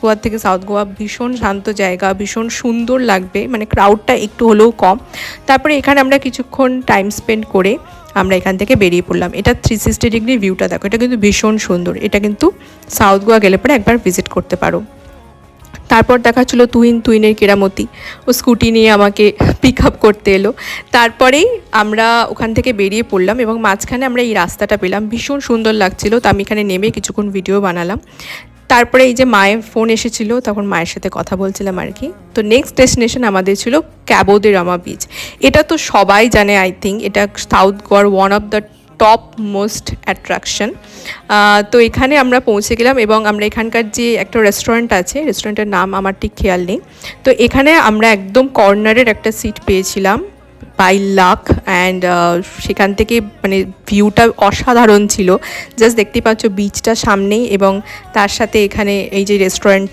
গোয়া থেকে সাউথ গোয়া ভীষণ শান্ত জায়গা, ভীষণ সুন্দর লাগবে, মানে ক্রাউডটা একটু হলেও কম। তারপরে এখানে আমরা কিছুক্ষণ টাইম স্পেন্ড করে আমরা এখান থেকে বেরিয়ে পড়লাম। এটা 360 ডিগ্রি ভিউটা দেখো, এটা কিন্তু ভীষণ সুন্দর। এটা কিন্তু সাউথ গোয়া গেলে পরে একবার ভিজিট করতে পারো। তারপর দেখাচ্ছিলো তুহিনের কেরামতি, ও স্কুটি নিয়ে আমাকে পিক আপ করতে এলো। তারপরেই আমরা ওখান থেকে বেরিয়ে পড়লাম এবং মাঝখানে আমরা এই রাস্তাটা পেলাম, ভীষণ সুন্দর লাগছিলো। তো আমি এখানে নেমে কিছুক্ষণ ভিডিও বানালাম। তারপরে এই যে মায়ের ফোন এসেছিলো, তখন মায়ের সাথে কথা বলছিলাম আর কি। তো নেক্সট ডেস্টিনেশন আমাদের ছিল ক্যাবো দে রামা বিচ। এটা তো সবাই জানে, আই থিঙ্ক এটা সাউথ গোয়ার one of the top most attraction. তো এখানে আমরা পৌঁছে গেলাম এবং আমরা এখানকার যে একটা রেস্টুরেন্ট আছে, রেস্টুরেন্টের নাম আমার ঠিক খেয়াল নেই। তো এখানে আমরা একদম কর্নারের একটা সিট পেয়েছিলাম বাই লাক, অ্যান্ড সেখান থেকে মানে ভিউটা অসাধারণ ছিল। জাস্ট দেখতে পাচ্ছ বিচটা সামনেই এবং তার সাথে এখানে এই যে রেস্টুরেন্টটা।